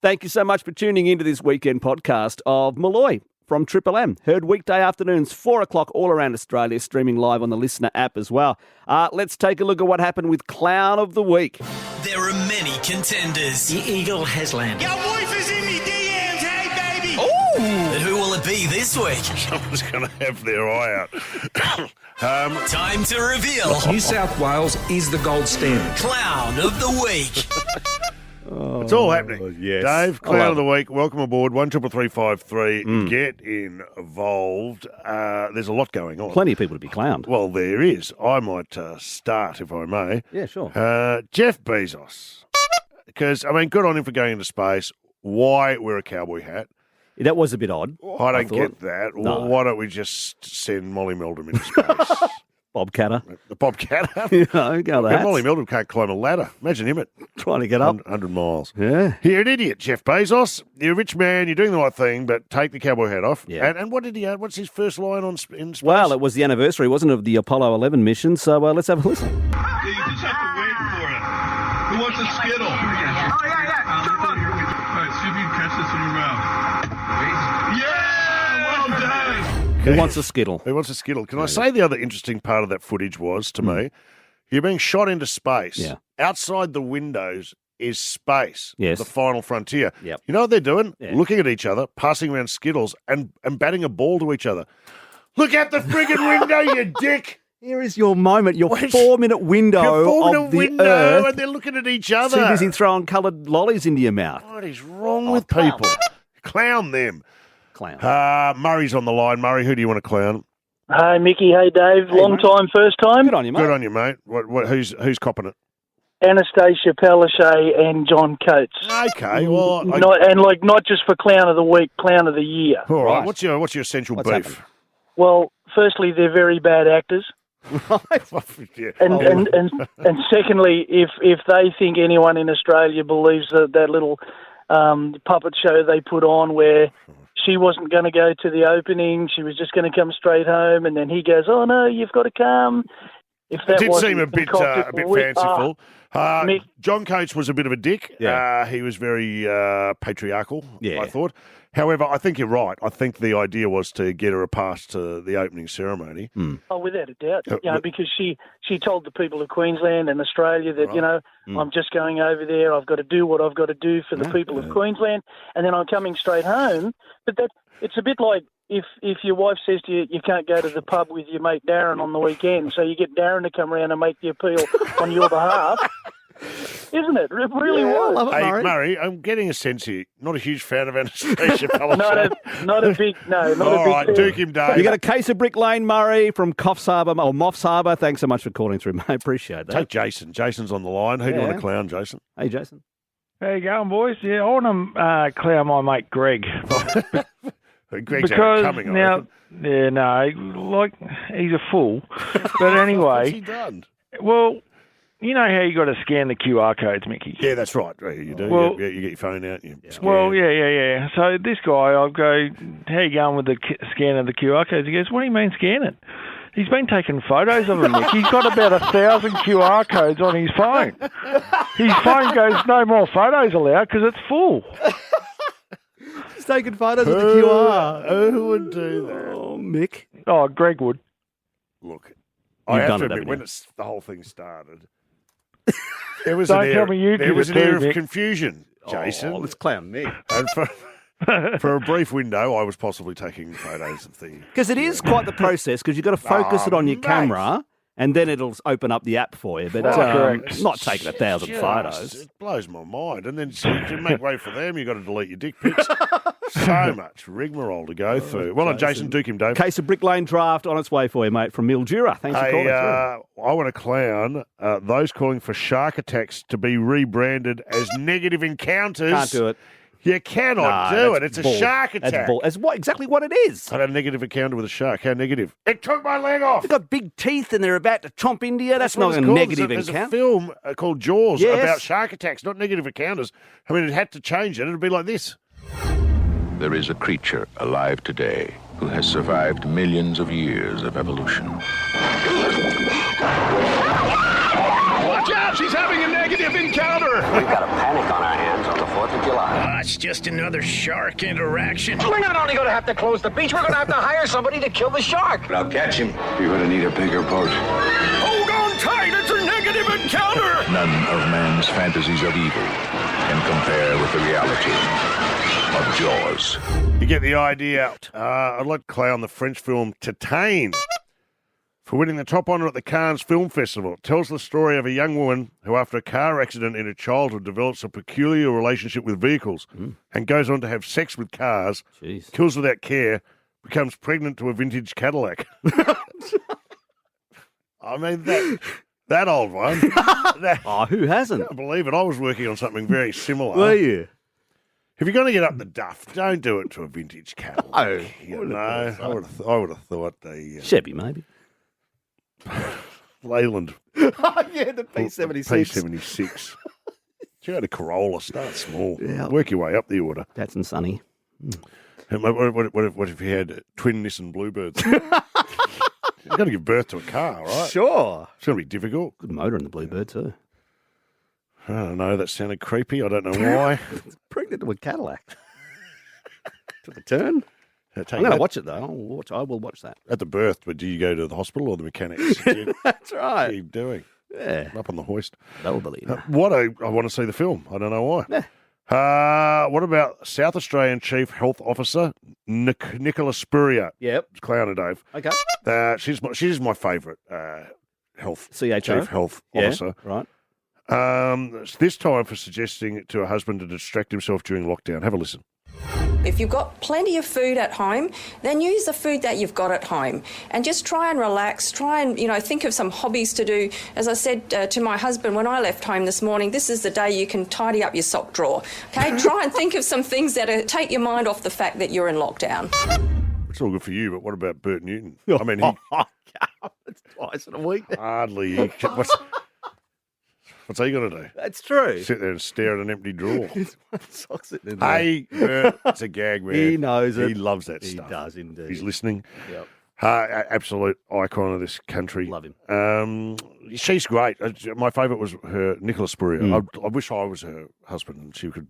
Thank you so much for tuning into this weekend podcast of Malloy from Triple M. Heard weekday afternoons, 4 o'clock all around Australia, streaming live on the Listener app as well. Let's take a look at what happened with Clown of the Week. There are many contenders. The Eagle has landed. Your wife is in me DMs, hey baby! Ooh! But who will it be this week? Someone's going to have their eye out. Time to reveal. New South Wales is the gold standard. Clown of the Week. It's all happening. yes. Dave, Clown of the Week, welcome aboard. 133353. Get involved. There's a lot going on. Plenty of people to be clowned. Well, there is. I might start, if I may. Yeah, sure. Jeff Bezos. Because, I mean, good on him for going into space. Why wear a cowboy hat? That was a bit odd. I don't thought. get that. No. Why don't we just send Molly Meldrum into space? Bobcatter. The Bobcat. You know, go the hats. Molly Meldrum can't climb a ladder. Imagine him at Trying to get up. 100 miles. Yeah. You're an idiot, Jeff Bezos. You're a rich man. You're doing the right thing, but take the cowboy hat off. Yeah. And what did he have? What's his first line in space? Well, it was the anniversary, wasn't it, of the Apollo 11 mission, so let's have a listen. Yeah, you just have to wait for it. Who wants a Skittle? Oh, yeah. All right, see if you can catch this in your mouth. Yeah! Well done! Who wants a Skittle? Who wants a Skittle? Can I say the other interesting part of that footage was, to me, you're being shot into space. Yeah. Outside the windows is space. Yes. The final frontier. Yep. You know what they're doing? Yeah. Looking at each other, passing around Skittles, and batting a ball to each other. Look out the friggin' window, you dick! Here is your moment, your Wait. 4-minute window You're forming of a the window, Earth. and they're looking at each other. Too busy throwing coloured lollies into your mouth. What is wrong with people? Clown them. Clown. Murray's on the line. Murray, who do you want to clown? Hey, Mickey. Hey, Dave. Hey, Long mate. time, first time. Good on you, mate. Good on you, mate. Who's copping it? Anastasia Palaszczuk and John Coates. Okay, well, Not just for Clown of the Week, Clown of the Year. all right. Right. What's your essential What's beef? happened? Well, firstly, they're very bad actors. Yeah. And secondly, if they think anyone in Australia believes that little puppet show they put on where she wasn't going to go to the opening, she was just going to come straight home, and then he goes, "Oh no, you've got to come." If that It did wasn't seem a bit concocted, fanciful. Mick- John Coates was a bit of a dick. Yeah. He was very patriarchal, Yeah. I thought. However, I think you're right. I think the idea was to get her a pass to the opening ceremony. Oh, without a doubt. but- Because she told the people of Queensland and Australia that, I'm just going over there. I've got to do what I've got to do for the people of Queensland, and then I'm coming straight home. But it's a bit like if your wife says to you, you can't go to the pub with your mate Darren on the weekend, so you get Darren to come around and make the appeal on your behalf. Isn't it? It really I was. love it, Hey, Murray. Murray, I'm getting a sense here. Not a huge fan of Anastasia Palaszczuk. Not a big All fan. right, Duke him, Dave. You got a case of Brick Lane, Murray, from Moffs Harbour. Thanks so much for calling through, mate. Appreciate that. Take Jason. Jason's on the line. Who do you want Yeah. to clown, Jason? Hey, Jason. How you going, boys? Yeah, I want to clear my mate Greg. Greg's Because coming, I now, reckon. he's a fool. But What's he anyway, done? well, you know how you got to scan the QR codes, Mickey? Yeah, that's right. Yeah, you do. Well- you get your phone out. You scan. Well, yeah. So this guy, I'll go, how you going with the scan of the QR codes? He goes, what do you mean scan it? He's been taking photos of them, Mick. He's got about 1,000 QR codes on his phone. His phone goes, no more photos allowed because it's full. He's taking photos of the QR. Who would do that? Oh, Mick. Oh, Greg would. Look, I You've have done to it, admit, haven't when you? the whole thing started, there was Don't an tell air, me you there did was it an air too, of Mick. confusion, Jason. Oh, let's clown me. And for a brief window, I was possibly taking photos of the... Because it is quite the process, because you've got to focus it on your mate. camera, and then it'll open up the app for you. But That's correct. not taking 1,000 Just- photos. It blows my mind. And then so to make way for them, you've got to delete your dick pics. So much rigmarole to go through. Well done, Jason. Duke him, Dave. Case of Brick Lane draft on its way for you, mate, from Mildura. Thanks for Hey, calling through. I want to clown those calling for shark attacks to be rebranded as negative encounters. Can't do it. You cannot do it. It's bull. a shark attack. That's bull. That's exactly what it is. I had a negative encounter with a shark. How negative? It took my leg off. They've got big teeth and they're about to chomp into you. That's what not it's a called. negative There's encounter. a film called Jaws Yes. about shark attacks, not negative encounters. I mean, it had to change it. It'd be like this. There is a creature alive today who has survived millions of years of evolution. Watch out! She's having a negative encounter! We've got a panic on our hands on the 4th of July. it's just another shark interaction. We're not only going to have to close the beach, we're going to have to hire somebody to kill the shark. I'll catch him. You're going to need a bigger boat. Hold on tight, it's a negative encounter. None of man's fantasies of evil can compare with the reality of Jaws. You get the idea. I'd like to clown the French film Titane for winning the top honour at the Cannes Film Festival. It tells the story of a young woman who, after a car accident in her childhood, develops a peculiar relationship with vehicles and goes on to have sex with cars, kills without care, becomes pregnant to a vintage Cadillac. I mean, that old one. Who hasn't? I can't believe it. I was working on something very similar. Were you? If you're going to get up the duff, don't do it to a vintage Cadillac. I would have thought the... Chevy, maybe. Leyland. Oh, yeah, the P76. P76. You had a Corolla, start small. Yeah. Work your way up the order. That's and Sunny. And what if you had twin Nissan Bluebirds? You've got to give birth to a car, right? Sure. It's going to be difficult. Good motor in the Bluebird, too. I don't know. That sounded creepy. I don't know why. Pregnant to a Cadillac. Took a turn. I'm going to watch it, though. I will watch that. At the birth, but do you go to the hospital or the mechanics? That's right. What are you doing? Yeah. Up on the hoist. They'll believe it. I want to see the film. I don't know why. Yeah. What about South Australian Chief Health Officer Nicola Spurrier? Yep. Clowner Dave. Okay. She's my favourite health CHO? Chief Health Officer. Right. This time for suggesting to her husband to distract himself during lockdown. Have a listen. If you've got plenty of food at home, then use the food that you've got at home and just try and relax, try and, think of some hobbies to do. As I said to my husband when I left home this morning, this is the day you can tidy up your sock drawer. Okay, try and think of some things that take your mind off the fact that you're in lockdown. It's all good for you, but what about Bert Newton? I mean, It's twice in a week. hardly... What's he going to do? That's true. Sit there and stare at an empty drawer. Socks sitting in there. Hey, Bert, it's a gag, man. He knows it. He loves that He stuff. does indeed. He's listening. Yep. Absolute icon of this country. Love him. She's great. My favourite was her, Nicola Spurrier. I wish I was her husband and she could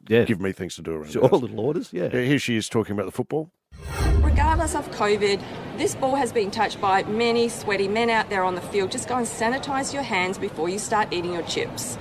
give me things to do around Sure, the house. little orders, yeah. Here she is talking about the football. Regardless of COVID, this ball has been touched by many sweaty men out there on the field. Just go and sanitise your hands before you start eating your chips.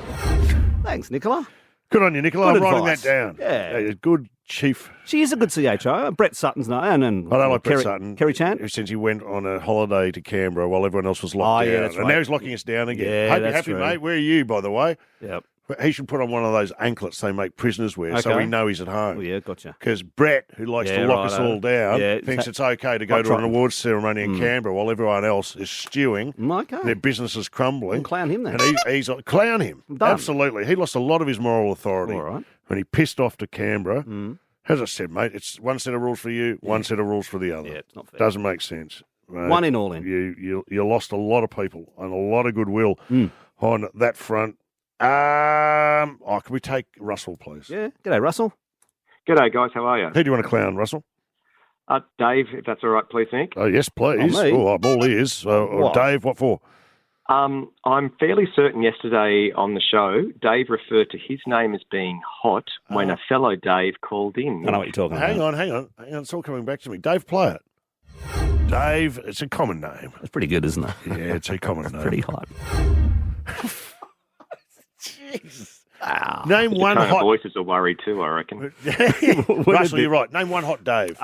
Thanks, Nicola. Good on you, Nicola. Good I'm writing advice. that down. Yeah. Good chief. She is a good CHO. Brett Sutton's no, and I don't like Brett Sutton. Kerry Chan. Ever since he went on a holiday to Canberra while everyone else was locked down. That's And right. now he's locking us down again. Yeah, Hope you're that's happy, true. mate. Where are you, by the way? Yep. He should put on one of those anklets they make prisoners wear so Okay. we know he's at home. Oh, yeah, gotcha. Because Brett, who likes to lock us all down, thinks it's okay to go to an awards ceremony in Canberra while everyone else is stewing. Okay. Their business is crumbling. And clown him then. And he's clown him. Done. Absolutely. He lost a lot of his moral authority All right. when he pissed off to Canberra. As I said, mate, it's one set of rules for you, one set of rules for the other. Yeah, it's not fair. Doesn't make sense. Mate, One in, all in. You lost a lot of people and a lot of goodwill on that front. Can we take Russell, please? Yeah. G'day, Russell. G'day, guys. How are you? Who do you want to clown, Russell? Dave, if that's all right, please, Nick. Oh, yes, please. me? I'm all ears. Dave, what for? I'm fairly certain yesterday on the show, Dave referred to his name as being hot when a fellow Dave called in. I know what you're talking Hang about. on. It's all coming back to me. Dave, play it. Dave, it's a common name. That's pretty good, isn't it? Yeah, it's a common name. Pretty hot. Jesus. Name one Tone of hot... voice is a worry too, I reckon. Russell, you're right. Name one hot Dave.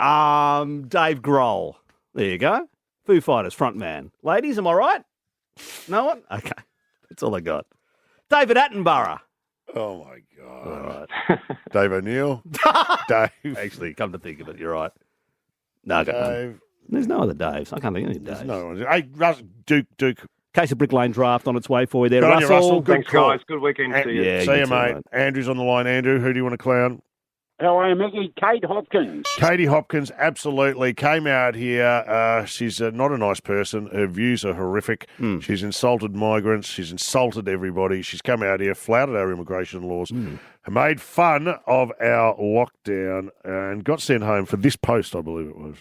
Dave Grohl. There you go. Foo Fighters frontman. Ladies, am I right? No one? Okay. That's all I got. David Attenborough. Oh, my God. All right. Dave O'Neill. Dave. Actually, come to think of it, you're right. No, I got none. Dave. There's no other Daves. I can't think of any Daves. No one. Hey, Duke. Case of Brick Lane draft on its way for you there, Good on you, Russell. Russell. Good Thanks, call. guys. Good weekend to you. Yeah, See you you, too, mate. mate. Andrew's on the line. Andrew, who do you want to clown? How are you, Mickey? Kate Hopkins. Katie Hopkins, absolutely. Came out here. She's not a nice person. Her views are horrific. She's insulted migrants. She's insulted everybody. She's come out here, flouted our immigration laws, made fun of our lockdown, and got sent home for this post, I believe it was.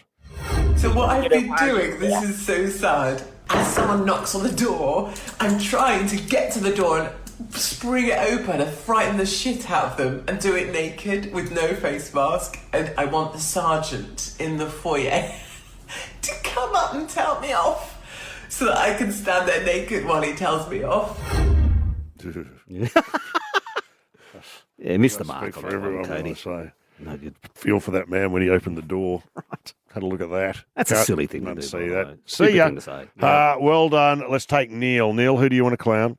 So what I've been doing, this is so sad. As someone knocks on the door, I'm trying to get to the door and spring it open and frighten the shit out of them and do it naked with no face mask. And I want the sergeant in the foyer to come up and tell me off so that I can stand there naked while he tells me off. Yeah, missed the mark on for that everyone, one, Cody. I say. No good. Feel for that man when he opened the door. Right. Had a look at that. That's a silly thing to do. See by the that. way. See Stupid ya. thing to say. Yeah. Well done. Let's take Neil. Neil, who do you want to clown?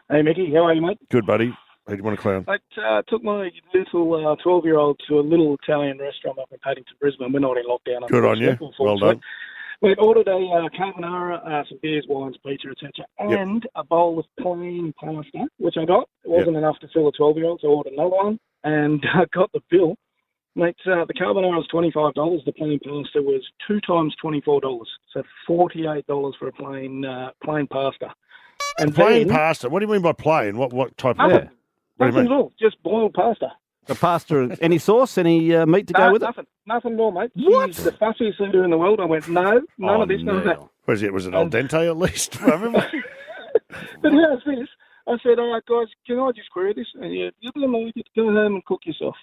Hey, Mickey, how are you, mate? Good, buddy. Who do you want to clown? I took my little 12-year-old to a little Italian restaurant up in Paddington, Brisbane. We're not in lockdown. Good on you. Well done. We ordered a carbonara, some beers, wines, pizza, etc., and a bowl of plain pasta, which I got. It wasn't enough to fill a 12-year-old, so I ordered another one, and I got the bill. Mate, the carbonara was $25. The plain pasta was 2 times $24, so $48 for a plain pasta. And plain pasta? What do you mean by plain? What type of... Nothing. Nothing at all. Just boiled pasta. The pasta, any sauce, any meat to go with it? Nothing at all, mate. What? The fussiest eater in the world. I went, no, none of this, none of that. Was it al dente at least? But how's this? I said, all right, guys, can I just query this? And you don't like it, go home and cook yourself.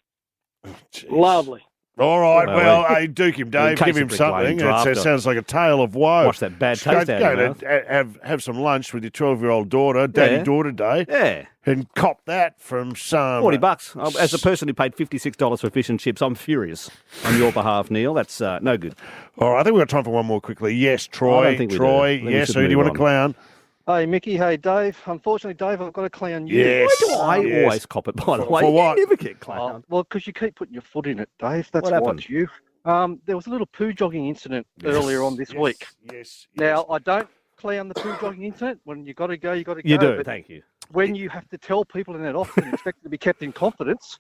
Lovely. All right, well, hey, duke him, Dave. Give him something. It sounds like a tale of woe. Watch that bad taste out of your mouth. Have some lunch with your 12-year-old daughter, Daddy-Daughter Day. Yeah. And cop that from some... $40. As a person who paid $56 for fish and chips, I'm furious on your behalf, Neil. That's no good. All right, I think we've got time for one more quickly. Yes, Troy. I don't think we Troy, do. yes. Who do you want to clown? Hey, Mickey. Hey, Dave. Unfortunately, Dave, I've got to clown you. Yes. Why do I always cop it, by the way? For what? You never get clowned. Well, because you keep putting your foot in it, Dave. That's What why happened? it's you. There was a little poo jogging incident earlier on this week. Yes. Now, I don't clown the poo jogging incident. When you got to go, you got to go. You do, But thank you. when you have to tell people in that office and expect to be kept in confidence,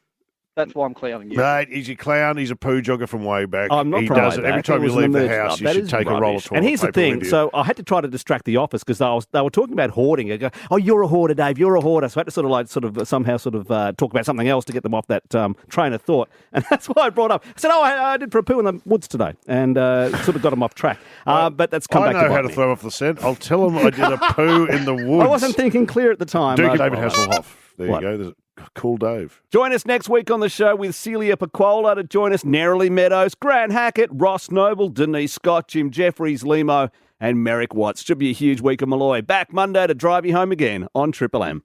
that's why I'm clowning you. Mate, he's a clown. He's a poo jogger from way back. I'm not he from does way it. Every back. time It you was leave an the emergency. house, you That should is take a roll of rubbish. toilet And here's the paper thing. with you. So I had to try to distract the office because they were talking about hoarding. I go, oh, you're a hoarder, Dave. You're a hoarder. So I had to somehow talk about something else to get them off that train of thought. And that's why I brought up. I said, I did for a poo in the woods today, and sort of got them off track. But that's come back to I know how bite to me. throw off the scent. I'll tell him I did a poo in the woods. I wasn't thinking clear at the time. David Hasselhoff. There What? you go. There's cool Dave. Join us next week on the show with Celia Pacquola to join us, Nerily Meadows, Grant Hackett, Ross Noble, Denise Scott, Jim Jeffries, Limo, and Merrick Watts. Should be a huge week of Malloy. Back Monday to drive you home again on Triple M.